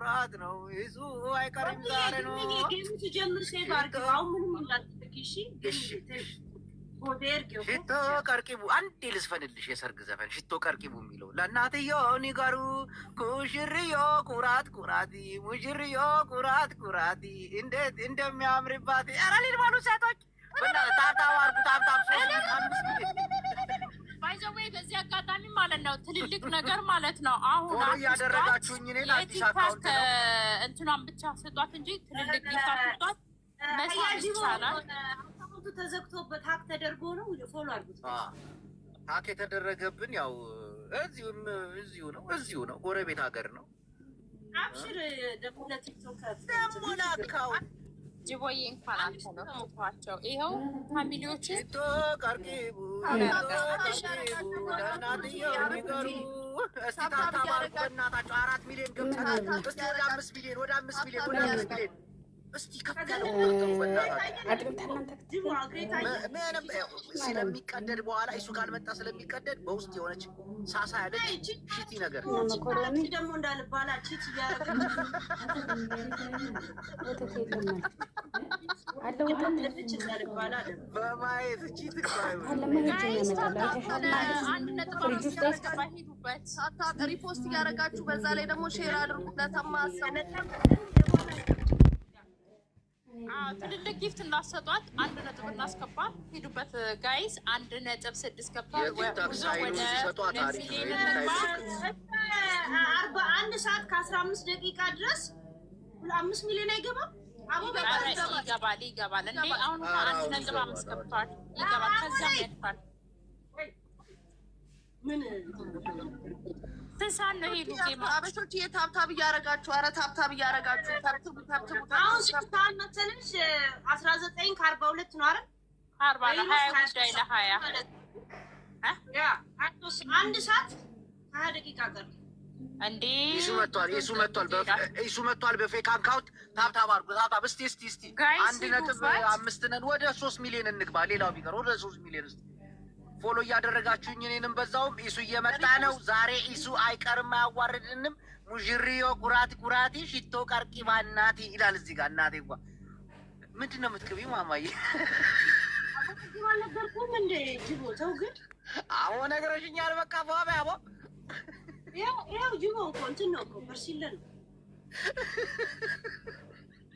ኩራት ነው ይዙ አይቀርም ዛሬ ነው ጀምር ሴባርክ አሁን ምንም እንዳትልኪሺ ሽቶ ቀርቂቡ አንዴ ልዝፈንልሽ የሰርግ ዘፈን ሽቶ ቀርቂቡ የሚለው ለእናትየው ንገሩ ኩሽርዮ ኩራት ኩራቲ ሙሽርዮ ኩራት ኩራቲ እንዴት እንደሚያምርባት ኧረ ሊልባሉ ሴቶች ታብታብ አድርጉ ታብታብ ባይዘዌይ በዚህ አጋጣሚ ማለት ነው ትልልቅ ነገር ማለት ነው አሁን ያደረጋችሁኝ እኔን አዲስ አካውንት ነው እንትኗን ብቻ ስጧት እንጂ ትልልቅ ይፋቷት መሳጅ ይቻላል ተዘግቶበት ሀክ ተደርጎ ነው ፎሎ አድርጉት። ሀክ የተደረገብን ያው እዚሁ ነው ጎረቤት ሀገር ነው። አብሽር ደግሞ ለቲክቶክ ደግሞ ላካው ጅቦዬ እንኳን አልተለፏቸው ይኸው ፋሚሊዎች ቀርቂቡ ለእናትየው ንገሩ። እስቲ ታታባሩ በእናታቸው 4 ሚሊዮን ገብተናል። እስቲ ወደ 5 ሚሊዮን እስቲ ከፍተለው ስለሚቀደድ በኋላ እሱ ካልመጣ ስለሚቀደድ በውስጥ የሆነች ሳሳ ያለች ሽቲ ነገር ደግሞ እንዳልባላ ቺት በማየት ቺት ሪፖስት እያደረጋችሁ በዛ ላይ ደግሞ ሼር አድርጉ ለተማሰነ ትልልቅ ጊፍት እናሰጧት 1 እናስገባል ሄዱበት ጋይስ 1.6 ገባል በ41 ሰዓት ከ15 ደቂቃ ድረስ 5 ሚሊዮን አይገባም ይገባል እንዴ አሁን 1.5 ገብቷል ይገባል ከዛም ያልፋል ምን ተሳን ነው ሄዱ አበሾች የታብታብ እያረጋችሁ አረ ታብታብ እያረጋችሁ ታብታብ አሁን ስልጣን መሰለሽ 19 ከ42 ነው አይደል 40 20 ጉዳይ ለ20 ያ 1 ሰዓት 20 ደቂቃ ቀር እንዴ እሱ መጥቷል በፌክ አካውንት ታብታብ አድርጉ ታብታብ እስቲ 1.5 ነን ወደ 3 ሚሊዮን እንግባ ሌላው ቢቀር ወደ 3 ሚሊዮን እስቲ ፎሎ እያደረጋችሁኝ እኔንም በዛውም ኢሱ እየመጣ ነው ዛሬ ኢሱ አይቀርም አያዋርድንም ሙሽሪዮ ኩራቲ ሽቶ ቀርቂባ እናቴ ይላል እዚህ ጋር እናቴ እንኳን ምንድን ነው የምትቅቢው ማማዬ አልነበርኩም እንደ ጅቦ ተው ግን አዎ ነገሮችኛል በቃ ፏ አቦ ያው ጅቦ እኮ እንትን ነው እኮ በርሲለ ነው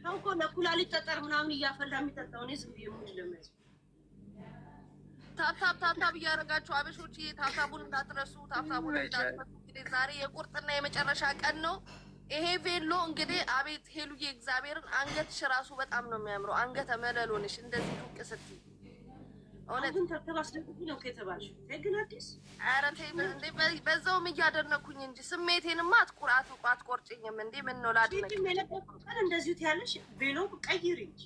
ተው እኮ ለኩላሊት ጠጠር ምናምን እያፈላ የሚጠጣው እኔ ዝም ብዬ ሙድ ለመያዝ ታብታብ እያደረጋችሁ አበሾች ታብታቡን እንዳትረሱ ታብታቡን እንዳትረሱ። እንግዲህ ዛሬ የቁርጥና የመጨረሻ ቀን ነው። ይሄ ቬሎ እንግዲህ አቤት ሄሉዬ እግዚአብሔርን አንገትሽ ራሱ በጣም ነው የሚያምረው። አንገተ መለሎንሽ እንደዚህ ዱቅ ስትይ እውነት ተባስደኩኝ ነው ከተባልሽ ግን አዲስ ኧረ ተይ እንዴ በዛውም እያደነኩኝ እንጂ ስሜቴንማ አትቆርጭኝም እንዴ ምን ነው ላድነኝ እንደዚሁ ትያለሽ ቬሎ ቀይሪ እንጂ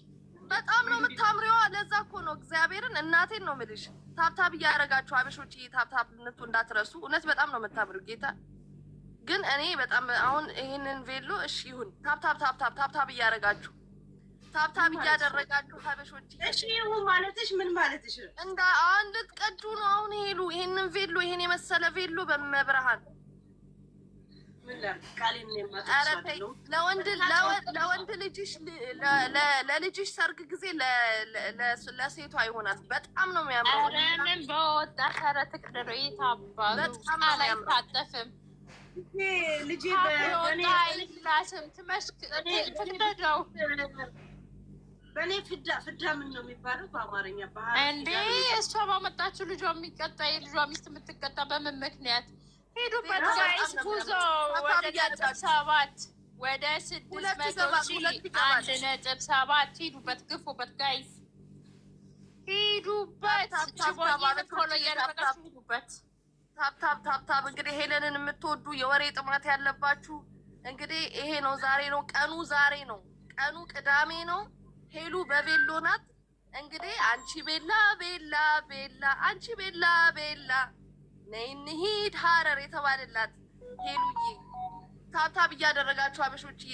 በጣም ነው የምታምሪዋ። ለዛ እኮ ነው እግዚአብሔርን እናቴን ነው የምልሽ። ታብታብ እያደረጋችሁ አበሾች ታብታብነቱ እንዳትረሱ። እውነት በጣም ነው የምታምሪው ጌታ። ግን እኔ በጣም አሁን ይሄንን ቬሎ እሺ ይሁን ታብታብ እያደረጋችሁ አበሾች እሺ ይሁን ማለትሽ ምን ማለትሽ እንዳ አንድ ልትቀዱ ነው አሁን ሄሉ ይሄንን ቬሎ ይሄን የመሰለ ቬሎ በመብርሃን ለወንድ ልጅሽ ለልጅሽ ሰርግ ጊዜ ለሴቷ ይሆናል። በጣም ነው የሚያምረው። ምን በወጣ ሸረት ቅደሮ ይታባሉ አይታጠፍም። ልጅ በኔላስም ትመሽክደው በኔ ፍዳ ምን ነው የሚባለው በአማርኛ እንዴ? እሷ ባመጣችው ልጇ የሚቀጣ የልጇ ሚስት የምትቀጣ በምን ምክንያት? ሄዱበት ጋይስ ጉዞ ወደ 7 ወደ 600,1.7 ሄዱበት ግፉበት ጋይስ ሄዱበት ሄዱበት ታብታብ እንግዲህ ሄለንን የምትወዱ የወሬ ጥማት ያለባችሁ እንግዲህ ይሄ ነው ዛሬ ነው ቀኑ ዛሬ ነው ቀኑ ቅዳሜ ነው ሄሉ በቬሎ ናት እንግዲህ አንቺ ቤላ አንቺ ቤላ ነይ እንሂድ ሀረር የተባለላት ሄሉዬ ታብታብ እያደረጋችሁ አበሾችዬ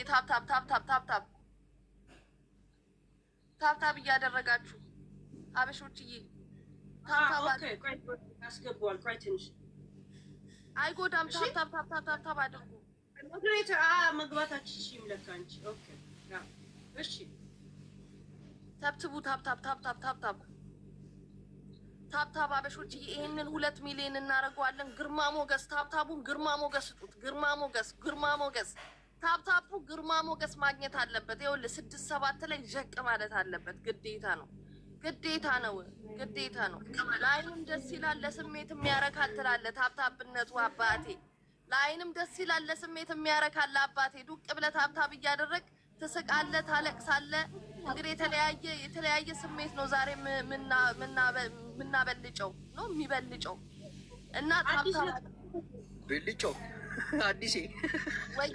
ታብታብ እያደረጋችሁ አበሾችዬ ታብታብ ያስገባዋል። ቆይ ትንሽ አይጎዳም። ታብታብ አድርጉ። ሞዴሬተር መግባታችን እሺ ይምለካ አንቺ ኦኬ እሺ ታብታቡ ታብታብ አበሾች ይሄንን 2 ሚሊዮን እናደርገዋለን። ግርማ ሞገስ ታብታቡን ግርማ ሞገስ ስጡት። ግርማ ሞገስ ታብታቡ ግርማ ሞገስ ማግኘት አለበት። ይኸውልህ 6-7 ላይ ዠቅ ማለት አለበት። ግዴታ ነው። ለአይንም ደስ ይላል ለስሜት የሚያረካል ትላለህ። ታብታብነቱ አባቴ ለአይንም ደስ ይላል ለስሜት የሚያረካል አባቴ። ዱቅ ብለህ ታብታብ እያደረግ ትስቃለህ፣ ታለቅሳለህ። እንግዲህ የተለያየ ስሜት ነው ዛሬ የምናበልጨው ነው የሚበልጨው እና ብልጨው አዲሴ ወይ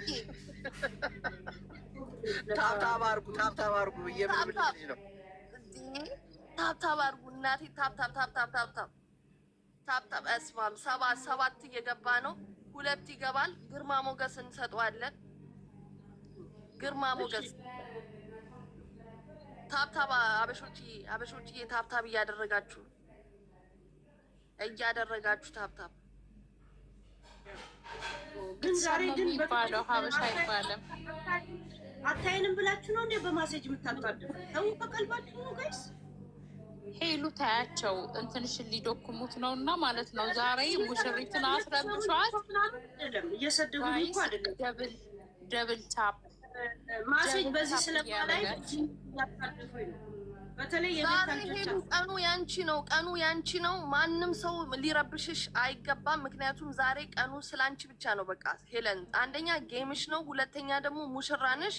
ታብታብ አድርጉ እየምን ነው ታብታብ አድርጉ እናቴ ታብታብ እስማም 7 እየገባ ነው። 2 ይገባል። ግርማ ሞገስ እንሰጠዋለን። ግርማ ሞገስ ታብታብ አበሾች ታብታብ እያደረጋችሁ ታብታብ ግን ዛሬ ግን የሚባለው ሀበሻ አይባልም። አታይንም ብላችሁ ነው እንዴ በማሴጅ የምታጣደፉ? ተው በቀልባችሁ ነው ጋይስ። ሄሉ ታያቸው እንትንሽን ሊዶክሙት ነው እና ማለት ነው። ዛሬ ሙሽሪትን አስረብሿት እየሰደቡ እኮ አይደለም። ደብል ታፕ ማሴጅ በዚህ ስለማላይ ያጣደፉኝ ነው። በተለይ ሄሉ ቀኑ ያንቺ ነው። ማንም ሰው ሊረብሽሽ አይገባም። ምክንያቱም ዛሬ ቀኑ ስላንቺ ብቻ ነው። በቃ ሄለን አንደኛ ጌምሽ ነው፣ ሁለተኛ ደግሞ ሙሽራንሽ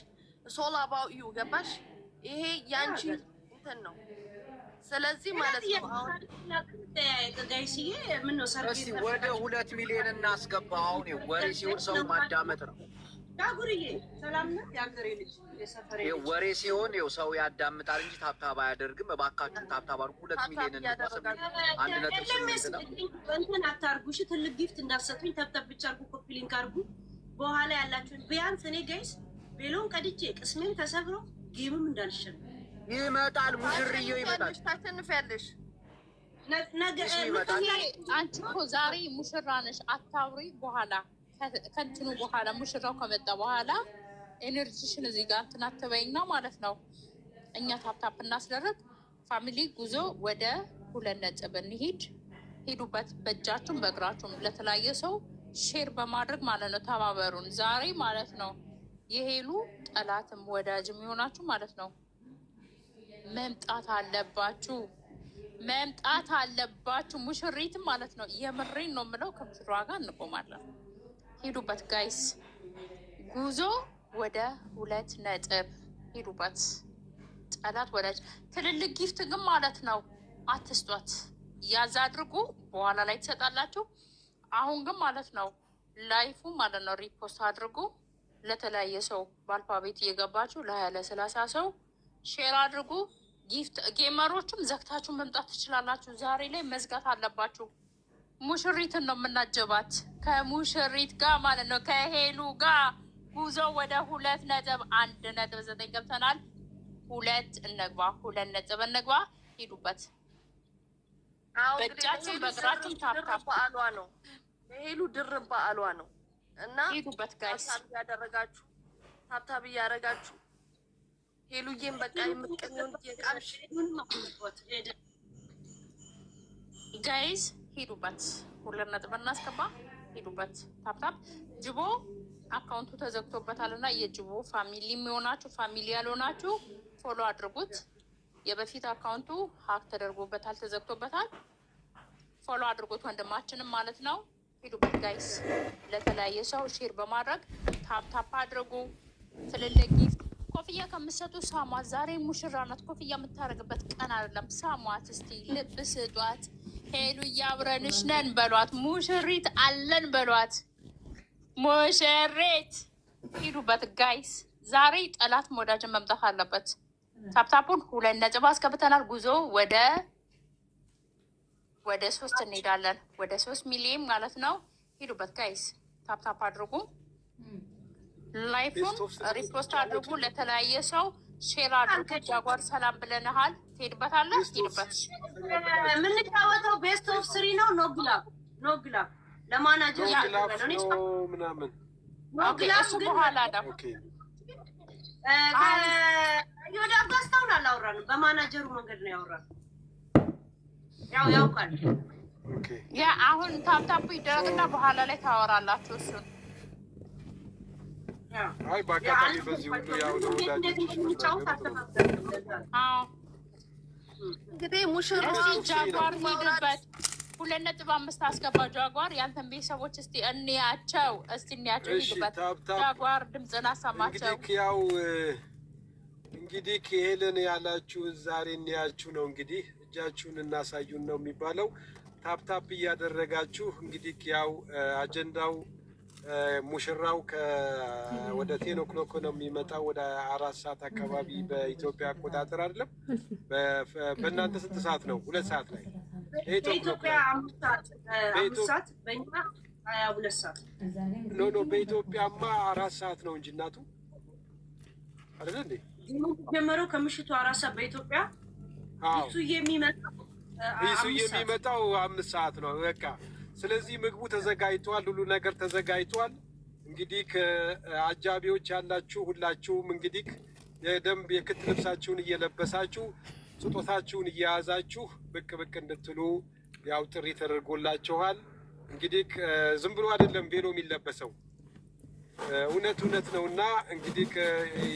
ሶል አባው ዩ ገባሽ? ይሄ ያንቺ እንትን ነው። ስለዚህ ማለት ነው አሁን ጋይስዬ ምን ነው ሰርግ ወደ 2 ሚሊዮን እናስገባ። አሁን ወሬ ሲሆን ሰው ማዳመጥ ነው። ዳጉርዬ ሰላም ነው ያገሬ ልጅ የሰፈሬ ወሬ ሲሆን ሰው ያዳምጣል እንጂ ታብታብ አያደርግም። እባካችሁ ታብታብ አድርጉ። 2 ሚሊዮን እንድታሰብ 1.8 ነው። እንትን አታርጉ። እሺ ትልቅ ጊፍት እንዳትሰጡኝ። ተብተብ ብቻ አድርጉ። ኮፒ ሊንክ አድርጉ። በኋላ ያላችሁ ቢያንስ እኔ ጋይስ ቤሎን ቀድቼ ቅስሜን ተሰብሮ ጌምም እንዳልሸነፍ ይመጣል። ሙሽርዬው ይመጣል። ታሸንፊያለሽ። ነገ አንቺ እኮ ዛሬ ሙሽራ ነሽ። አታውሪ በኋላ ከእንትኑ በኋላ ሙሽራው ከመጣ በኋላ ኤነርጂሽን እዚህ ጋር እንትን አትበይና ማለት ነው። እኛ ታፕታፕ እናስደረግ። ፋሚሊ ጉዞ ወደ 2 ነጥብ እንሂድ። ሄዱበት በእጃችሁም በእግራችሁም ለተለያየ ሰው ሼር በማድረግ ማለት ነው። ተባበሩን ዛሬ ማለት ነው። የሄሉ ጠላትም ወዳጅም የሆናችሁ ማለት ነው መምጣት አለባችሁ። ሙሽሪትም ማለት ነው። የምሬን ነው የምለው። ከሙሽራ ጋር እንቆማለን። ሄዱበት ጋይስ። ጉዞ ወደ 2 ነጥብ ሄዱበት። ጠላት ወዳጅ ትልልቅ ጊፍት ግን ማለት ነው አትስጧት። ያዝ አድርጉ። በኋላ ላይ ትሰጣላችሁ። አሁን ግን ማለት ነው ላይፉ ማለት ነው ሪፖስት አድርጉ። ለተለያየ ሰው በአልፋቤት እየገባችሁ ለ20 ለ30 ሰው ሼር አድርጉ። ጊፍት ጌመሮችም ዘግታችሁ መምጣት ትችላላችሁ። ዛሬ ላይ መዝጋት አለባችሁ። ሙሽሪትን ነው የምናጀባት ከሙሽሪት ጋር ማለት ነው። ከሄሉ ጋር ጉዞ ወደ 2 ነጥብ 1.9 ገብተናል። 2 እንግባ፣ 2 ነጥብ እንግባ። ሄዱበት በእጃችሁ በእግራችሁ ታፕታፕ በዓሏ ነው። ሄሉ ድርብ በዓሏ ነው እና ሄዱበት ጋይስ። ያደረጋችሁ ታብታብ እያደረጋችሁ ሄሉዬን በቃ የምትቀኘውን የቃምሽ ጋይስ ሄዱበት። 2 ነጥብ እናስገባ። ሄዱበት ታፕታፕ። ጅቦ አካውንቱ ተዘግቶበታል እና የጅቦ ፋሚሊ የሚሆናችሁ ፋሚሊ ያልሆናችሁ ፎሎ አድርጉት። የበፊት አካውንቱ ሀክ ተደርጎበታል፣ ተዘግቶበታል። ፎሎ አድርጉት ወንድማችንም ማለት ነው። ሄዱበት ጋይስ። ለተለያየ ሰው ሼር በማድረግ ታፕታፕ አድርጉ። ትልልቅ ጊፍት ኮፍያ ከምትሰጡ ሳሟት። ዛሬ ሙሽራ ናት። ኮፍያ የምታደርግበት ቀን አይደለም። ሳሟት እስቲ፣ ልብ ስጧት። ሄሉ እያብረንሽ ነን በሏት። ሙሽሪት አለን በሏት። ሙሽሪት ሂዱበት ጋይስ። ዛሬ ጠላት ወዳጅን መምጣት አለበት። ታፕታፑን 2 ነጥብ አስገብተናል። ጉዞ ወደ 3 እንሄዳለን። ወደ 3 ሚሊዮን ማለት ነው። ሂዱበት ጋይስ። ታፕታፕ አድርጉ። ላይፉን ሪፖስት አድርጉ። ለተለያየ ሰው ሼር አድርጉ። ጃጓር ሰላም ብለንሃል። ትሄድበታለህ። ሂድበት። የምንጫወተው ቤስት ኦፍ 3 ነው። ኖ ግላብ ለማናጀር ምናምን እሱ በኋላ ደግሞ ወደ አጋስታውን አላወራንም። በማናጀሩ መንገድ ነው ያወራነው። ያው ያውቃል። ያ አሁን ታፕታፑ ይደረግና በኋላ ላይ ታወራላችሁ እሱን። አይ በአጋጣሚ በዚህ ሁሉ ያው ነው እንግዲህ ሙሽራው ጃጓር ሄድበት 2.5 አስገባ። ጃጓር ያንተን ቤተሰቦች እስቲ እንያቸው፣ ሄድበት ጃጓር ድምፅን አሰማቸው። እንግዲህ ሄለን ያላችሁን ዛሬ እንያችሁ ነው። እንግዲህ እጃችሁን እናሳዩን ነው የሚባለው። ታፕታፕ እያደረጋችሁ እንግዲህ ያው አጀንዳው ሙሽራው ወደ 10 o'clock ነው የሚመጣው፣ ወደ 4 ሰዓት አካባቢ በኢትዮጵያ አቆጣጠር አይደለም። በእናንተ ስንት ሰዓት ነው? 2 ሰዓት ላይ በኢትዮጵያ 5 ሰዓት፣ በእኛ 22 ሰዓት። ኖ በኢትዮጵያማ 4 ሰዓት ነው እንጂ እናቱ አይደል እንዴ? ጀመረው ከምሽቱ 4 ሰዓት በኢትዮጵያ። እሱ የሚመጣው 5 ሰዓት ነው በቃ። ስለዚህ ምግቡ ተዘጋጅቷል፣ ሁሉ ነገር ተዘጋጅቷል። እንግዲህ አጃቢዎች ያላችሁ ሁላችሁም እንግዲህ የደንብ የክት ልብሳችሁን እየለበሳችሁ ስጦታችሁን እየያዛችሁ ብቅ ብቅ እንድትሉ ያው ጥሪ ተደርጎላችኋል። እንግዲህ ዝም ብሎ አይደለም ቬሎ የሚለበሰው፣ እውነት ነው እና እንግዲህ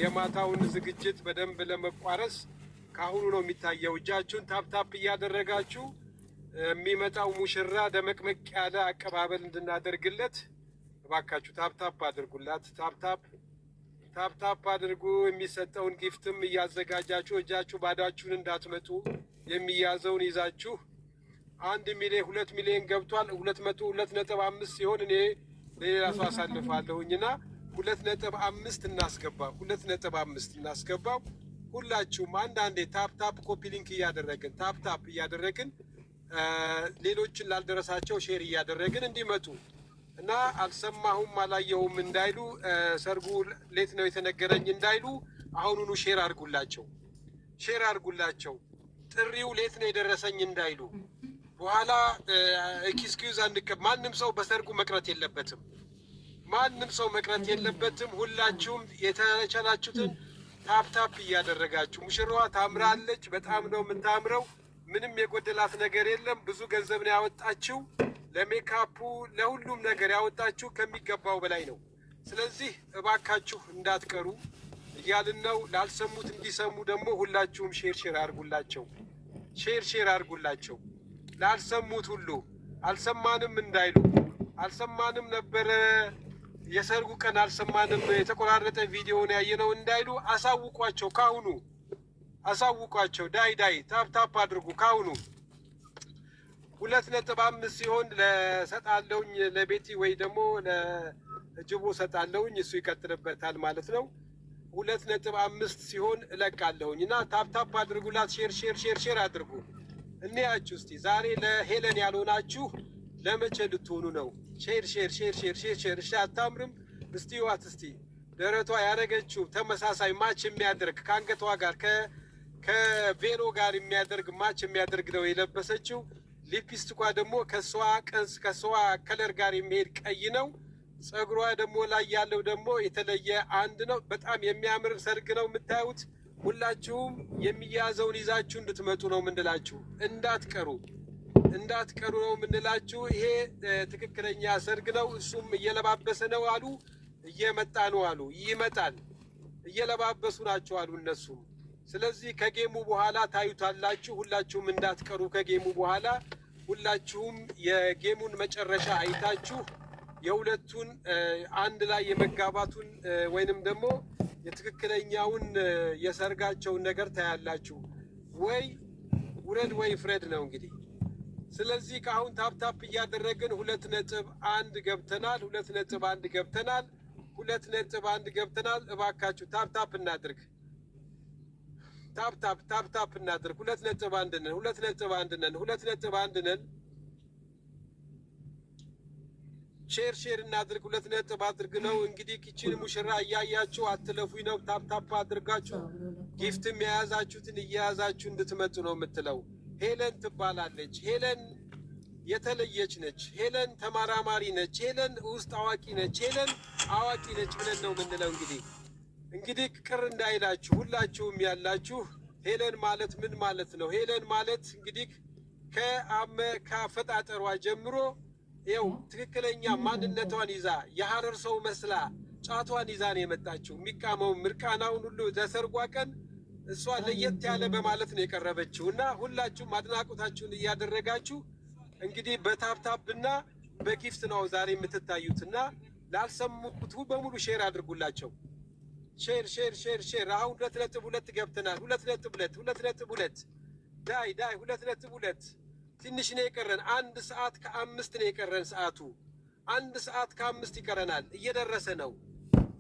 የማታውን ዝግጅት በደንብ ለመቋረስ ከአሁኑ ነው የሚታየው። እጃችሁን ታፕታፕ እያደረጋችሁ የሚመጣው ሙሽራ ደመቅመቅ ያለ አቀባበል እንድናደርግለት እባካችሁ ታፕታፕ አድርጉላት። ታፕታፕ አድርጉ። የሚሰጠውን ጊፍትም እያዘጋጃችሁ እጃችሁ ባዳችሁን እንዳትመጡ። የሚያዘውን ይዛችሁ 1 ሚሊዮን 2 ሚሊዮን ገብቷል። 2.5 ሲሆን እኔ ለሌላ ሰው አሳልፋለሁኝና 2.5 እናስገባው። 2.5 እናስገባው። ሁላችሁም አንዳንዴ ታፕታፕ ኮፒ ሊንክ እያደረግን ሌሎችን ላልደረሳቸው ሼር እያደረግን እንዲመጡ እና አልሰማሁም አላየሁም እንዳይሉ፣ ሰርጉ ሌት ነው የተነገረኝ እንዳይሉ አሁኑኑ ሼር አድርጉላቸው። ጥሪው ሌት ነው የደረሰኝ እንዳይሉ በኋላ ኤክስኪውዝ ማንም ሰው በሰርጉ መቅረት የለበትም። ሁላችሁም የተቻላችሁትን ታፕታፕ እያደረጋችሁ። ሙሽራዋ ታምራለች፣ በጣም ነው የምታምረው። ምንም የጎደላት ነገር የለም። ብዙ ገንዘብ ነው ያወጣችው ለሜካፑ፣ ለሁሉም ነገር ያወጣችው ከሚገባው በላይ ነው። ስለዚህ እባካችሁ እንዳትቀሩ እያልን ነው። ላልሰሙት እንዲሰሙ ደግሞ ሁላችሁም ሼር አድርጉላቸው። ላልሰሙት ሁሉ አልሰማንም እንዳይሉ፣ አልሰማንም ነበረ የሰርጉ ቀን አልሰማንም፣ የተቆራረጠ ቪዲዮን ያየነው እንዳይሉ አሳውቋቸው። ካሁኑ አሳውቋቸው። ዳይ ታፕታፕ አድርጉ ካሁኑ። 2.5 ሲሆን ለሰጣለውኝ ለቤቲ ወይ ደግሞ ለጅቦ ሰጣለውኝ፣ እሱ ይቀጥልበታል ማለት ነው። 2.5 ሲሆን እለቃለሁኝ እና ታፕታፕ አድርጉላት። ሼር አድርጉ። እንያችሁ እስቲ ዛሬ ለሄለን ያልሆናችሁ ለመቼ ልትሆኑ ነው? ሼር። እሺ አታምርም? እስቲ ዋት እስቲ ደረቷ ያደረገችው ተመሳሳይ ማች የሚያደርግ ከአንገቷ ጋር ከቬሎ ጋር የሚያደርግ ማች የሚያደርግ ነው የለበሰችው። ሊፕስቲኳ ደግሞ ከሷ ከለር ጋር የሚሄድ ቀይ ነው። ጸጉሯ ደግሞ ላይ ያለው ደግሞ የተለየ አንድ ነው። በጣም የሚያምር ሰርግ ነው የምታዩት። ሁላችሁም የሚያዘውን ይዛችሁ እንድትመጡ ነው የምንላችሁ። እንዳትቀሩ ነው የምንላችሁ። ይሄ ትክክለኛ ሰርግ ነው። እሱም እየለባበሰ ነው አሉ፣ እየመጣ ነው አሉ። ይመጣል፣ እየለባበሱ ናቸው አሉ እነሱም። ስለዚህ ከጌሙ በኋላ ታዩታላችሁ። ሁላችሁም እንዳትቀሩ። ከጌሙ በኋላ ሁላችሁም የጌሙን መጨረሻ አይታችሁ የሁለቱን አንድ ላይ የመጋባቱን ወይንም ደግሞ የትክክለኛውን የሰርጋቸውን ነገር ታያላችሁ። ወይ ውረድ ወይ ፍረድ ነው እንግዲህ። ስለዚህ ከአሁን ታፕታፕ እያደረግን 2.1 ገብተናል። 2.1 ገብተናል። እባካችሁ ታፕታፕ እናድርግ። ታፕታፕ እናድርግ። 2.1 ነን። ሼር እናድርግ። 2 አድርግ ነው እንግዲህ። ኪችን ሙሽራ እያያችሁ አትለፉኝ ነው። ታፕታፕ አድርጋችሁ ጊፍትም የያዛችሁትን እየያዛችሁ እንድትመጡ ነው የምትለው። ሄለን ትባላለች። ሄለን የተለየች ነች። ሄለን ተመራማሪ ነች። ሄለን ውስጥ አዋቂ ነች። ሄለን አዋቂ ነች ብለን ነው የምንለው። እንግዲህ ቅር እንዳይላችሁ ሁላችሁም ያላችሁ ሄለን ማለት ምን ማለት ነው? ሄለን ማለት እንግዲህ ከአፈጣጠሯ ጀምሮ ይኸው ትክክለኛ ማንነቷን ይዛ የሐረር ሰው መስላ ጫቷን ይዛ ነው የመጣችው። የሚቃመው ምርቃናውን ሁሉ ለሰርጓ ቀን እሷ ለየት ያለ በማለት ነው የቀረበችው እና ሁላችሁም አድናቆታችሁን እያደረጋችሁ እንግዲህ በታፕታፕና በጊፍት ነው ዛሬ የምትታዩት እና ላልሰሙት በሙሉ ሼር አድርጉላቸው። ሼር ሼር ሼር ሼር። አሁን 2.2 ገብተናል። 2.2 ዳይ 2.2 ትንሽ ነው የቀረን። 1 ሰዓት ከ5 ነው የቀረን። ሰዓቱ 1 ሰዓት ከ5 ይቀረናል። እየደረሰ ነው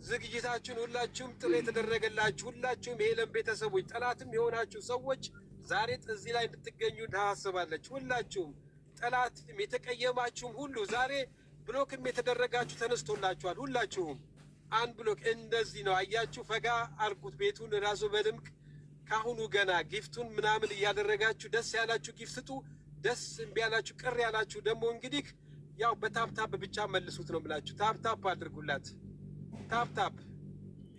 ዝግጅታችሁን። ሁላችሁም ጥሪ የተደረገላችሁ ሁላችሁም የሄለን ቤተሰቦች ጠላትም የሆናችሁ ሰዎች ዛሬ እዚህ ላይ እንድትገኙ ታስባለች። ሁላችሁም ጠላትም የተቀየማችሁም ሁሉ ዛሬ ብሎክም የተደረጋችሁ ተነስቶላችኋል። ሁላችሁም አንድ ብሎክ እንደዚህ ነው አያችሁ። ፈጋ አርጉት ቤቱን ራሱ በድምቅ ካሁኑ ገና ጊፍቱን ምናምን እያደረጋችሁ ደስ ያላችሁ ጊፍት ስጡ። ደስ እምቢ ያላችሁ ቅር ያላችሁ ደግሞ እንግዲህ ያው በታፕታፕ ብቻ መልሱት ነው ብላችሁ ታፕታፕ አድርጉላት። ታፕታፕ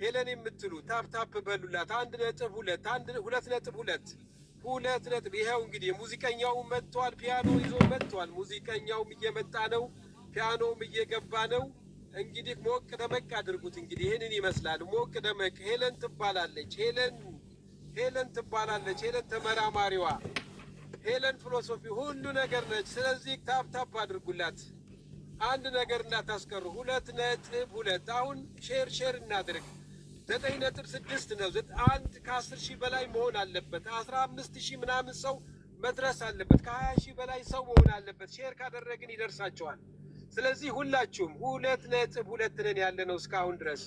ሄለን የምትሉ ታፕታፕ በሉላት። 1.2 2.2 ይኸው እንግዲህ ሙዚቀኛው መጥቷል። ፒያኖ ይዞ መጥቷል። ሙዚቀኛውም እየመጣ ነው። ፒያኖም እየገባ ነው። እንግዲህ ሞቅ ደመቅ አድርጉት። እንግዲህ ይህንን ይመስላል። ሞቅ ደመቅ። ሄለን ትባላለች። ሄለን ትባላለች። ሄለን ተመራማሪዋ፣ ሄለን ፊሎሶፊ ሁሉ ነገር ነች። ስለዚህ ታፕታፕ አድርጉላት። አንድ ነገር እንዳታስቀሩ። 2.2 አሁን ሼር እናድርግ። 9.6 ነው። 1 ከ10 ሺህ በላይ መሆን አለበት። 15 ሺህ ምናምን ሰው መድረስ አለበት። ከ20 ሺህ በላይ ሰው መሆን አለበት። ሼር ካደረግን ይደርሳቸዋል። ስለዚህ ሁላችሁም 2.2 ነን ያለ ነው እስካሁን ድረስ።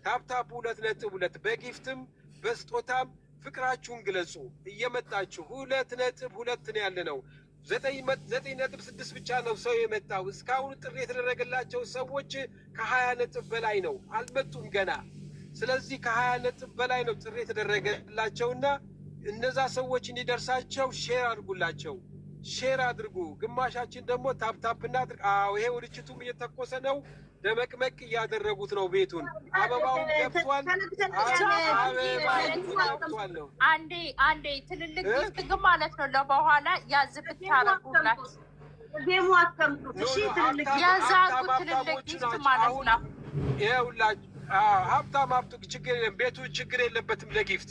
ታፕታፕ 2.2 በጊፍትም በስጦታም ፍቅራችሁን ግለጹ። እየመጣችሁ 2.2 ነው ያለ ነው። 9.6 ብቻ ነው ሰው የመጣው። እስካሁን ጥሪ የተደረገላቸው ሰዎች ከ20 ነጥብ በላይ ነው፣ አልመጡም ገና። ስለዚህ ከ20 ነጥብ በላይ ነው ጥሪ የተደረገላቸውና እነዛ ሰዎች እንዲደርሳቸው ሼር አድርጉላቸው። ሼር አድርጉ። ግማሻችን ደግሞ ታፕታፕ እናድርግ። ይሄ ውርጭቱም እየተኮሰ ነው። ደመቅመቅ እያደረጉት ነው ቤቱን። አበባውን ገብቷል። ገብቷል ነው። አንዴ ትልልቅ ጊፍት ግን ማለት ነው ለበኋላ ያዝ ብታረጉላት ጌሙ አስቀምጡት። እሺ ትልልቅ ያዛጉ ትልልቅ ጊፍት ማለት ነው። ይኸውላችሁ ሀብታም ችግር የለም። ቤቱ ችግር የለበትም ለጊፍት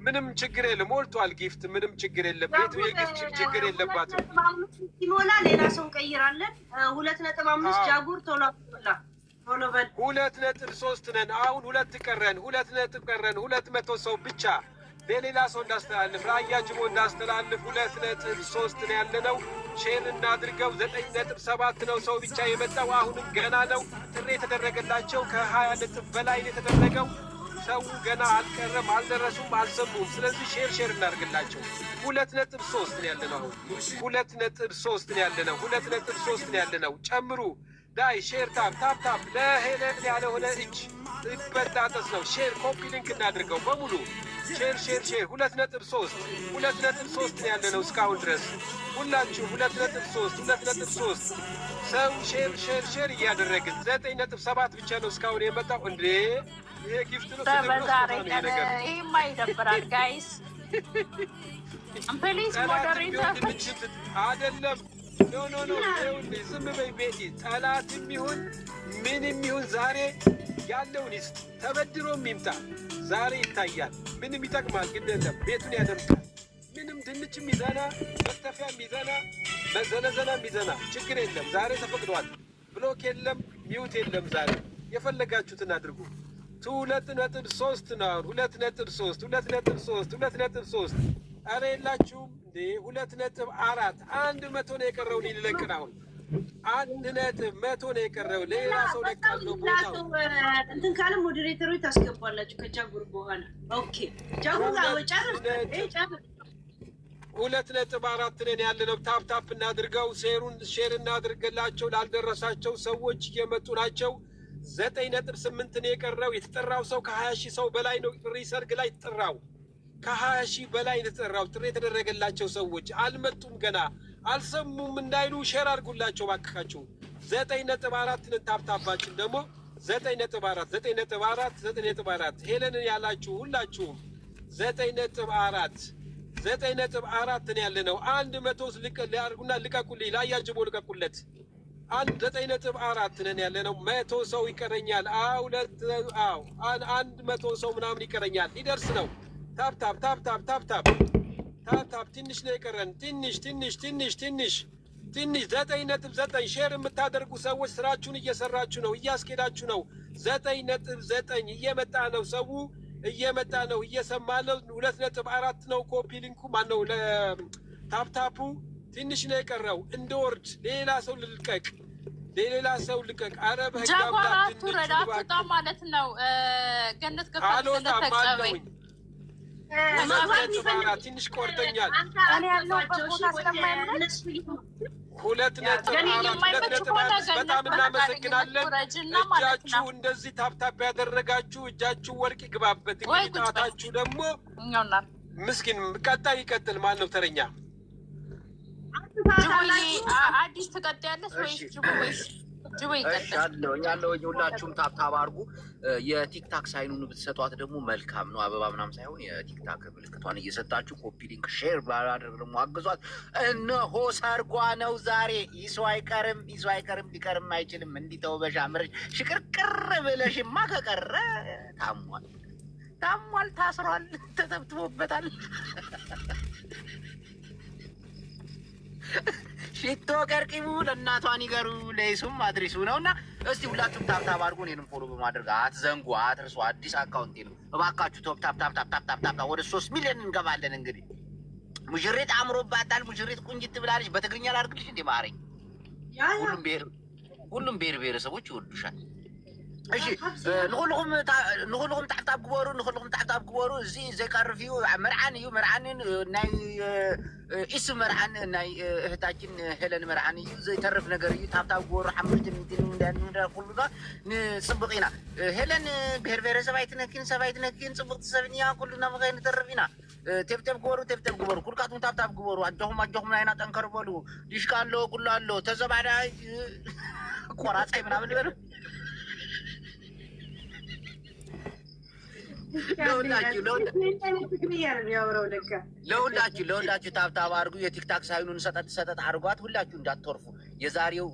ምንም ችግር የለም። ሞልቷል ጊፍት ምንም ችግር የለም። ቤቱ የጊፍት ችግር የለባትም። ሲሞላ ሌላ ሰው እንቀይራለን። 2.5 ጃጉር ቶሎ በል 2.3 ነን አሁን። 2 ቀረን። 200 ሰው ብቻ ለሌላ ሰው እንዳስተላልፍ ራያ ጅቦ እንዳስተላልፍ 2.3 ነው ያለነው። ሼር እናድርገው። 9.7 ነው ሰው ብቻ የመጣው። አሁንም ገና ነው ጥሪ የተደረገላቸው ከ20 ነጥብ በላይ ነው የተደረገው። ሰው ገና አልቀረም፣ አልደረሱም፣ አልሰሙም። ስለዚህ ሼር እናድርግላቸው። 2.3 ነው ያለነው። 2.3 ነው ያለነው። 2.3 ነው ያለነው። ጨምሩ ዳይ ሼር ታፕ ለሄለን ያልሆነ እጅ ይበጣጠስ ነው። ሼር ኮፒ ሊንክ እናድርገው በሙሉ ሼር 2.3 ነው ያለነው እስካሁን ድረስ ሁላችሁ 2.3 ሰው ሼር እያደረግን 9.7 ብቻ ነው እስካሁን የመጣው። እንዴ ይሄ ጊፍት ነው። በዛሬ ቀን ይሄማ ይደብራል ጋይስ። ፕሊዝ ሞዴሬተር አይደለም ኖ ዝም በይ ቤቲ። ጠላትም ይሁን ምንም ይሁን ዛሬ ያለውን ይስጥ። ተበድሮም ይምጣ ዛሬ ይታያል። ምንም ይጠቅማል ግን የለም ቤቱን ያደምቃል። ምንም ድንችም ይዘና መክተፊያም ይዘና መዘነዘናም ይዘና ችግር የለም። ዛሬ ተፈቅዷል። ብሎክ የለም ሚውት የለም። ዛሬ የፈለጋችሁትን አድርጉ። 2.3 ነው 2.3 ኧረ የላችሁም እንዴ 2.4 100 ነው የቀረውን ይልለቅን። አሁን 100 ነው የቀረው። ሌላ ሰው ለቃለው ቦታው እንትን ካለ ሞዴሬተሮች ታስገባላችሁ ከጃጉር በኋላ። ኦኬ ጃጉር ጨርስ 2.4 ነን ያለነው። ታፕታፕ እናድርገው። ሼር እናድርገላቸው። ላልደረሳቸው ሰዎች እየመጡ ናቸው። 9.8 ነው የቀረው። የተጠራው ሰው ከ20 ሺህ ሰው በላይ ነው። ጥሪ ሰርግ ላይ የተጠራው ከ20 ሺህ በላይ የተጠራው ጥሪ የተደረገላቸው ሰዎች አልመጡም ገና። አልሰሙም እንዳይሉ ሼር አድርጉላቸው ባካችሁ። 9.4 ታብታባችን ደግሞ 9.4 ሄለንን ያላችሁ ሁላችሁም 9.4 ነው ያለ ነው። 100 ሊያርጉና ልቀቁልኝ፣ ላያጅቦ ልቀቁለት። 9.4 ነን ያለ ነው። 100 ሰው ይቀረኛል። 100 ሰው ምናምን ይቀረኛል። ሊደርስ ነው። ታፕ ትንሽ ነው የቀረን። ትንሽ 9.9 ሼር የምታደርጉ ሰዎች ስራችሁን እየሰራችሁ ነው፣ እያስኬዳችሁ ነው። 9.9 እየመጣ ነው፣ ሰው እየመጣ ነው፣ እየሰማ ነው። 2.4 ነው ኮፒ ሊንኩ ማነው ለታፕታፑ ትንሽ ነው የቀረው። እንደወርድ ሌላ ሰው ልልቀቅ። አረ በህግ አምላክ ረዳቱጣ ማለት ነው። ገነት አልወጣም። ትንሽ ቆርጠኛል። 2.4 በጣም እናመሰግናለን። እጃችሁ እንደዚህ ታፕታፕ ያደረጋችሁ እጃችሁ ወርቅ ይግባበት። እንግዲህ ጣታችሁ ደግሞ ምስኪን ቀጣይ ይቀጥል። ማን ነው ተረኛ? አዲስ ትቀጥያለሽ ወይስ ጅቦ ይቀጥል? ያለውኝ ሁላችሁም ታፕታፕ አድርጉ። የቲክታክ ሳይኑን ብትሰጧት ደግሞ መልካም ነው። አበባ ምናምን ሳይሆን የቲክታክ ምልክቷን እየሰጣችሁ ኮፒ ሊንክ ሼር ባላደርግ ደግሞ አግዟት። እነሆ ሰርጓ ነው ዛሬ። ይሱ አይቀርም፣ ሊቀርም አይችልም። እንዲተው በሻምረሽ ሽቅርቅር ብለሽማ ከቀረ ታሟል፣ ታስሯል፣ ተተብትቦበታል። ሽቶ ቀርቂቡ ለእናቷን ይገሩ ለይሱም አድሪሱ ነው። እና እስቲ ሁላችሁም ታፕታፕ አድርጉ። እኔንም ፎሎ በማድረግ አትዘንጉ፣ አትርሱ። አዲስ አካውንቴ ነው እባካችሁ። ታፕታፕ ወደ 3 ሚሊዮን እንገባለን። እንግዲህ ሙሽሪት አምሮባታል። ሙሽሪት ቁንጅት ብላለች። በትግርኛ ላድርግልሽ እንዴ ማረኝ? ሁሉም ብሔር ብሔረሰቦች ይወዱሻል። እሺ ንኩልኩም ታፕታፕ ግበሩ። እዚ ዘይቀርፍ እዩ መርዓን እዩ። መርዓንን ናይ ኢሱ መርዓን ናይ እህታችን ሄለን መርዓን እዩ። ዘይተርፍ ነገር እዩ። ታፕታፕ ግበሩ። 5 ኩሉጋ ንፅቡቅ ኢና። ሄለን ብሔር ብሔረሰብ ኣይትነኪን፣ ሰብ ኣይትነኪን። ፅቡቅቲ ሰብ እያ። ኩሉና ምኸይ ንተርፍ ኢና። ቴፕቴፕ ግበሩ። ኩልካትኩም ታፕታፕ ግበሩ። ኣጆኹም ናይና ጠንከር በሉ። ዲሽቃ ኣሎ፣ ኩሉ ኣሎ። ተዘባዳይ ቆራፃይ ምናምን በሉ። ለሁላችሁ ታብታብ አድርጉ። የቲክታክ ሳይኑን ሰጠጥ አድርጓት። ሁላችሁ እንዳትተርፉ። የዛሬው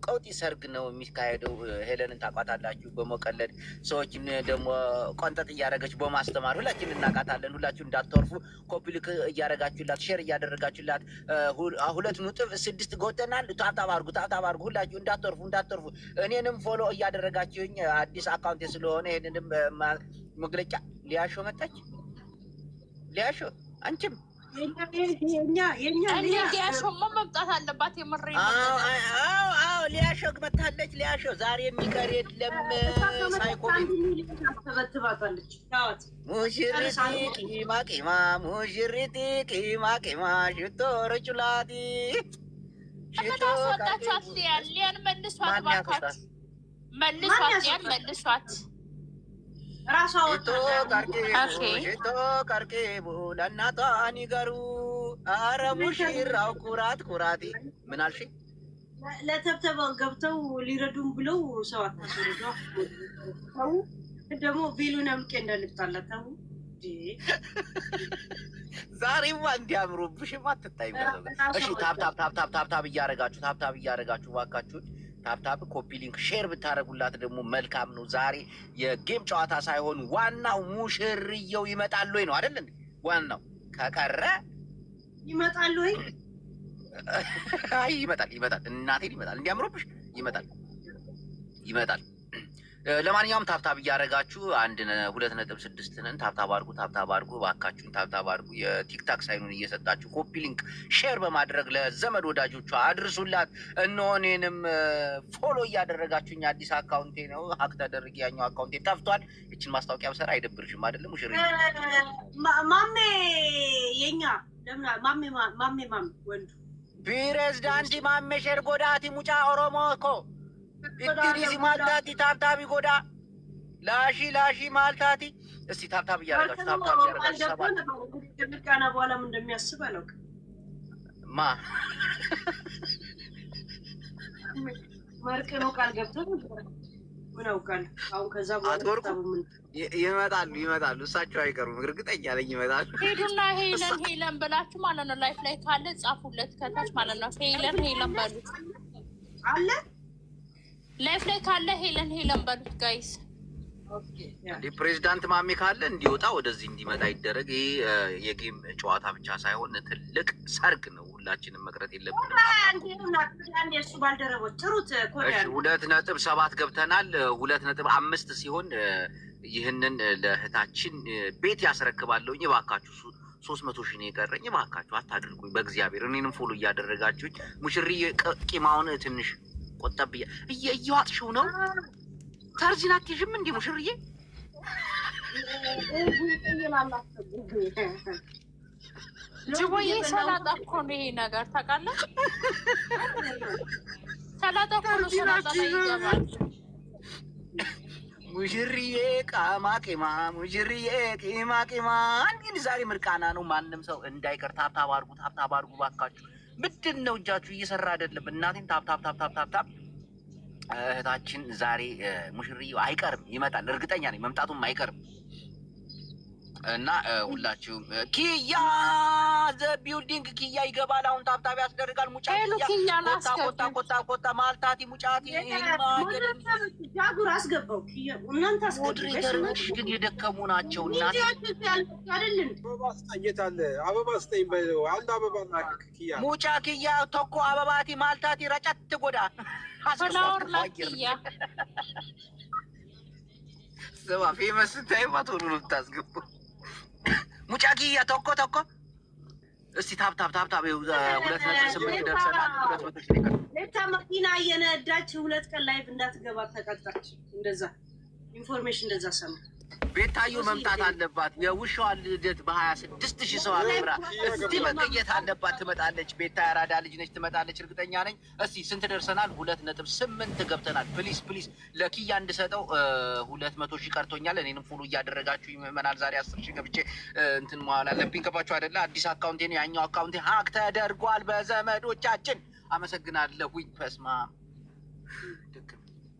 ቀውጢ ሰርግ ነው የሚካሄደው። ሄለንን ታውቋታላችሁ በመቀለድ ሰዎችን ደግሞ ቆንጠጥ እያደረገች በማስተማር ሁላችን እናውቃታለን። ሁላችሁ እንዳትተርፉ። ኮፒልክ እያደረጋችሁላት፣ ሼር እያደረጋችሁላት 2.6 ገብተናል። ታብታብ አድርጉ። ሁላችሁ እንዳትተርፉ። እኔንም ፎሎ እያደረጋችሁኝ አዲስ አካውንቴ ስለሆነ ይሄንንም መግለጫ ሊያሾ መጣች። ሊያሾ አንቺም ሊያሾማ መምጣት አለባት። የምሬ ሊያሾ መታለች። ሊያሾ ዛሬ የሚቀር የለም። ሳይኮቢ ሙሽሪቲ ቂማ ሽቶ ረጩላቲ አስወጣችኋት። ሊያን መልሷት ባካችሁ፣ መልሷት። ሽቶ ቀርቂቡ ለእናቷ ኒገሩ። አረ ሙሽራው ኩራቲ። ምን አልሽ? ለተብተባ ገብተው ሊረዱም ብለው ሰው አታስወርዱ። ደግሞ ቬሎን አምቄ እንዳልጣላት ተው። ዛሬማ እንዲያምሩብሽማ አትታይም። እሺ ታፕታፕ እያደረጋችሁ እባካችሁን ታፕታፕ ኮፒ ሊንክ ሼር ብታደርጉላት ደግሞ መልካም ነው። ዛሬ የጌም ጨዋታ ሳይሆን ዋናው ሙሽርየው ይመጣል ወይ ነው አይደል? ዋናው ከቀረ ይመጣል ወይ? አይ ይመጣል። እናቴን ይመጣል። እንዲያምሩብሽ ይመጣል። ለማንኛውም ታፕታፕ እያደረጋችሁ 2.6 ነን። ታፕታፕ አድርጉ እባካችሁን፣ ታፕታፕ አድርጉ። የቲክታክ ሳይኑን እየሰጣችሁ ኮፒ ሊንክ ሼር በማድረግ ለዘመድ ወዳጆቿ አድርሱላት። እነሆኔንም ፎሎ እያደረጋችሁኝ አዲስ አካውንቴ ነው ሀክ ተደርጌ፣ ያኛው አካውንቴ ጠፍቷል። ይችን ማስታወቂያ በሰራ አይደብርሽም አይደለም? ሙሽሪ ማሜ የኛ ለምን ማሜ ወንዱ ፕሬዝዳንት ማሜ ሼር ጎዳቲ ሙጫ ኦሮሞ እኮ እግዲህ ማልታቲ ታብታቢ ጎዳ ላሺ ማልታቲ። እስቲ ታብታብ እያደረጋችሁ በኋላ ምን እንደሚያስብ አላውቅም። ማ ማርክ ነው ቃል ገብቶ ምን አውቃለሁ። አሁን ከዛ በኋላ ይመጣሉ። እሳቸው አይቀሩም፣ እርግጠኛ ነኝ ይመጣሉ። ሄዱና ሄለን ብላችሁ ማለት ነው። ላይፍ ላይ ካለ ጻፉለት ከታች ማለት ነው። ሄለን በሉት አለ ላይፍ ላይ ካለ ሄለን በሉት ጋይስ። እንዲህ ፕሬዚዳንት ማሜ ካለ እንዲወጣ ወደዚህ እንዲመጣ ይደረግ። ይህ የጌም ጨዋታ ብቻ ሳይሆን ትልቅ ሰርግ ነው። ሁላችንም መቅረት የለብንም። እሱ ባልደረቦች ጥሩት። 2.7 ገብተናል። 2.5 ሲሆን ይህንን ለእህታችን ቤት ያስረክባለሁኝ። እባካችሁ 300 ሺህ ነው የቀረኝ። እባካችሁ አታድርጉኝ በእግዚአብሔር። እኔንም ፎሎ እያደረጋችሁኝ ሙሽርዬ ቂማውን ትንሽ ቆጠብ እየዋጥሽው ነው። ተርዚን አትይዥም እንዴ ሙሽርዬ? ጅቦዬ ሰላጣ እኮ ነው ይሄ ነገር ታውቃለህ? ሰላጣ እኮ ነው። ሰላጣ ላይ ይገባል። ሙሽርዬ ቂማ ሙሽርዬ ቂማ። እንግዲህ ዛሬ ምርቃና ነው። ማንም ሰው እንዳይቀር ታብታብ አድርጉ ባካችሁ። ምንድን ነው እጃችሁ እየሰራ አይደለም? እናቴን ታብ እህታችን ዛሬ ሙሽርዬው አይቀርም፣ ይመጣል። እርግጠኛ ነኝ መምጣቱም አይቀርም። እና ሁላችሁም ኪያ ዘ ቢልዲንግ ኪያ ይገባል። አሁን ታብታብ ያስደርጋል። ኮታ ማልታቲ ሙጫቲ ጃጉር አስገባው። እናንተ ሞዴሬተሮች ግን የደከሙ ናቸው። እናት አበባ ስጠኝ በለው። አንድ አበባ ኪያ ሙጫ ኪያ ቶኮ አበባቲ ማልታቲ ረጨት ጎዳ ፍላወር ላኪያ ስማ ፌመስ ስታይ ማቶኑ ነው የምታስገባው። ሙጫ ኪያ ቶኮ እስቲ ታብታብ 2.8 ደርሰናል። 200 ሺህ ይቀር ለታ መኪና እየነዳች 2 ቀን ላይቭ እንዳትገባ ተቀጣች። እንደዛ ኢንፎርሜሽን እንደዛ ሰማ። ቤታዮ መምጣት አለባት። የውሻዋ ልደት በ26,000 ሰው አክብራ እስቲ መገኘት አለባት። ትመጣለች። ቤታ ያራዳ ልጅ ነች፣ ትመጣለች እርግጠኛ ነኝ። እስቲ ስንት ደርሰናል? 2.8 ገብተናል። ፕሊስ ለኪያ እንድሰጠው 200 ሺህ ቀርቶኛል። እኔንም ፎሎ እያደረጋችሁ ይመናል። ዛሬ 10 ሺህ ገብቼ እንትን መዋል አለብኝ። ገባችሁ አይደለ? አዲስ አካውንቴ ነው። ያኛው አካውንቴ ሀክ ተደርጓል በዘመዶቻችን። አመሰግናለሁኝ። በስመ አብ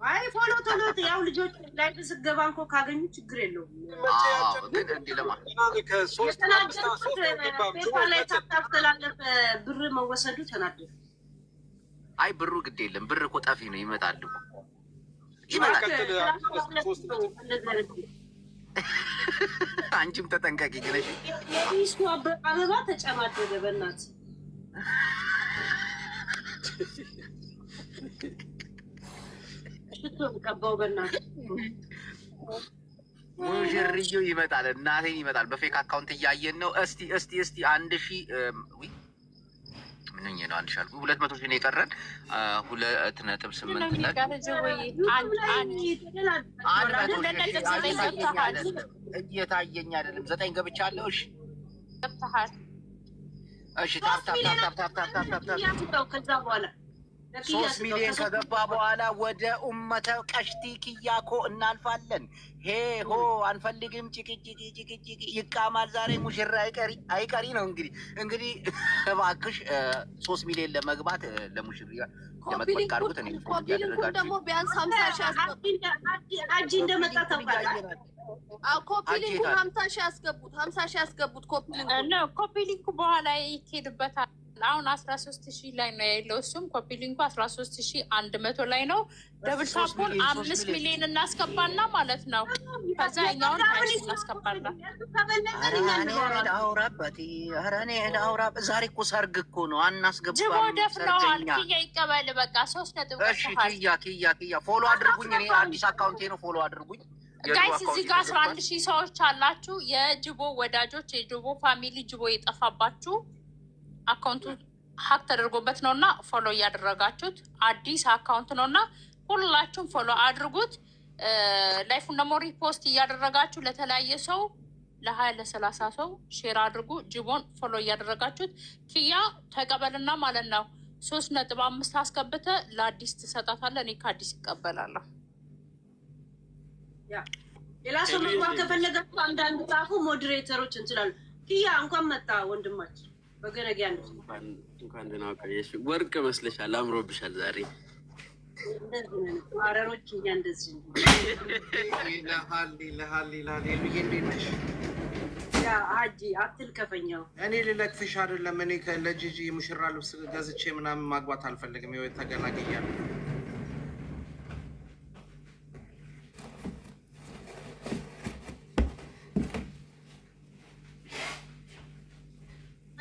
አይ ፎሎ ቶሎት ያው ልጆች ላይ ስገባ እንኳ ካገኙ ችግር የለውም። ብር መወሰዱ ተናደዱ። አይ ብሩ ግድ የለም። ብር እኮ ጠፊ ነው። ይመጣል። አንቺም ተጠንቀቂ ግለሽ። የሚስቱ አበባ ተጨማደደ በእናት ቀባው በእናት ሙሽርዬው ይመጣል። እናቴን ይመጣል። በፌክ አካውንት እያየን ነው። እስቲ 1,000 ምንኛ ነው? 1,000 አልኩ። 200 ሺህ ነው የቀረን። 2.8 እየታየኝ አይደለም። 9 ገብቻለሁ። እሺ ገብተሃል። እሺ ታፕ ከዛ በኋላ 3 ሚሊዮን ከገባ በኋላ ወደ ኡመተ ቀሽቲ ኪያኮ እናልፋለን። ሄሆ አንፈልግም ጭቅጭቅ ይቃማል። ዛሬ ሙሽራ አይቀሪ ነው። እንግዲህ እባክሽ 3 ሚሊዮን ለመግባት ለሙሽራ ለመግባት ቃርቡት ነው። ኮፒሊንኩ ደግሞ ቢያንስ 50 ሺህ አስገቡት። አጂ እንደመጣ ታውቃለህ። ኮፒሊንኩ 50 ሺህ አስገቡት። ኮፒሊንኩ በኋላ ይኬድበታል። አሁን 13,000 ላይ ነው ያለው። እሱም ኮፒ ሊንኩ 13,100 ላይ ነው። ደብል ታፑን 5 ሚሊዮን እናስገባና ማለት ነው። ከዛ እኛውን 20 እናስገባና ዛሬ እኮ ሰርግ እኮ ነው። አናስገባ ጅቦ ደፍነዋል። ኪያ ይቀበል በቃ 3 ነጥብ። ኪያ ፎሎ አድርጉኝ። እኔ አዲስ አካውንቴ ነው። ፎሎ አድርጉኝ ጋይስ። እዚህ ጋር 11,000 ሰዎች አላችሁ። የጅቦ ወዳጆች፣ የጅቦ ፋሚሊ ጅቦ የጠፋባችሁ አካውንቱ ሀክ ተደርጎበት ነው እና ፎሎ እያደረጋችሁት አዲስ አካውንት ነው እና ሁላችሁም ፎሎ አድርጉት። ላይፉን ደግሞ ሪፖስት እያደረጋችሁ ለተለያየ ሰው ለ20 ለ30 ሰው ሼር አድርጉ። ጅቦን ፎሎ እያደረጋችሁት ኪያ ተቀበልና ማለት ነው 3.5 አስገብተ ለአዲስ ትሰጣታለ። እኔ ከአዲስ ይቀበላለሁ። ሌላ ሰው መግባት ከፈለጋችሁ አንዳንድ ጻፉ። ሞዴሬተሮች እንችላሉ። ኪያ እንኳን መጣ ወንድማችን በገነገ ያንተ እንኳን ደህና ቆየሽ። ወርቅ መስለሻል፣ አምሮብሻል ዛሬ። እንደዚህ ነው አረሮች እንደዚህ ይላል ይሄንሽ ያ አጂ አትልከፈኛው። እኔ ልለክፍሽ አይደለም። እኔ ለጂጂ ሙሽራ ልብስ ገዝቼ ምናምን ማግባት አልፈልግም። ይኸው ተገናግያለሁ።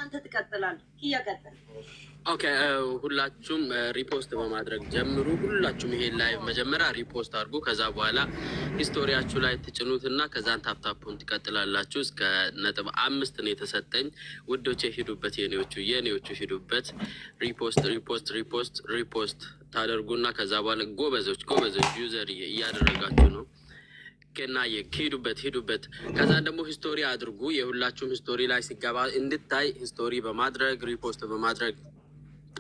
አንተ ትቀጥላለህ። ኪያ ቀጥል። ኦኬ ሁላችሁም ሪፖስት በማድረግ ጀምሩ። ሁላችሁም ይሄን ላይ መጀመሪያ ሪፖስት አድርጉ። ከዛ በኋላ ሂስቶሪያችሁ ላይ ትጭኑትና ከዛን ታፕታፑን ትቀጥላላችሁ። እስከ 5 ነው የተሰጠኝ ውዶቼ። ሂዱበት፣ የኔዎቹ ሂዱበት። ሪፖስት ታደርጉና ከዛ በኋላ ጎበዞች ዩዘር እያደረጋችሁ ነው። ከና ሂዱበት። ከዛ ደግሞ ሂስቶሪ አድርጉ። የሁላችሁም ሂስቶሪ ላይ ሲገባ እንድታይ ሂስቶሪ በማድረግ ሪፖስት በማድረግ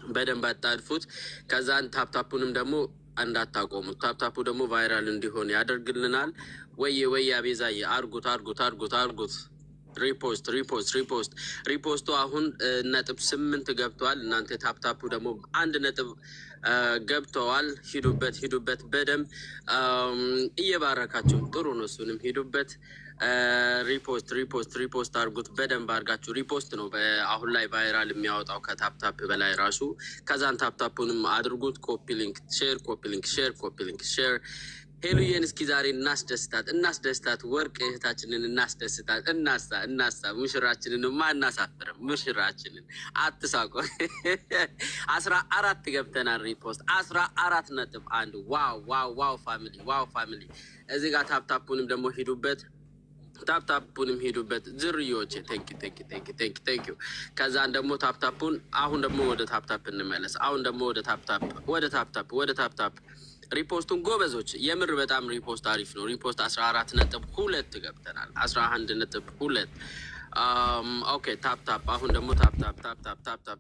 በደንብ አጣድፉት። ከዛን ታፕታፑንም ደግሞ እንዳታቆሙት። ታፕታፑ ደግሞ ቫይራል እንዲሆን ያደርግልናል። ወይ አቤዛዬ አርጉት። ሪፖስቱ አሁን 8 ገብተዋል። እናንተ ታፕታፑ ደግሞ 1 ገብተዋል። ሂዱበት በደንብ እየባረካችሁ ጥሩ ነው። እሱንም ሂዱበት። ሪፖስት አርጉት በደንብ አርጋችሁ። ሪፖስት ነው አሁን ላይ ቫይራል የሚያወጣው ከታፕታፕ በላይ ራሱ። ከዛን ታፕታፑንም አድርጉት። ኮፒ ሊንክ ሼር። ሄሉዬን እስኪ ዛሬ እናስደስታት። ወርቅ እህታችንን እናስደስታት። እናሳ ሙሽራችንን ማናሳፍርም። ሙሽራችንን አትሳቆ። 14 ገብተናል። ሪፖስት 14.1 ዋው ፋሚሊ። እዚህ ጋር ታፕታፑንም ደግሞ ሂዱበት። ዝርዮቼ ቴንኪ። ከዛን ደግሞ ታፕታፑን አሁን ደግሞ ወደ ታፕታፕ እንመለስ። ወደ ታፕታፕ ሪፖስቱን ጎበዞች፣ የምር በጣም ሪፖስት አሪፍ ነው። ሪፖስት 14.2 ገብተናል። 11.2 ኦኬ። ታፕታፕ አሁን ደግሞ ታፕታፕ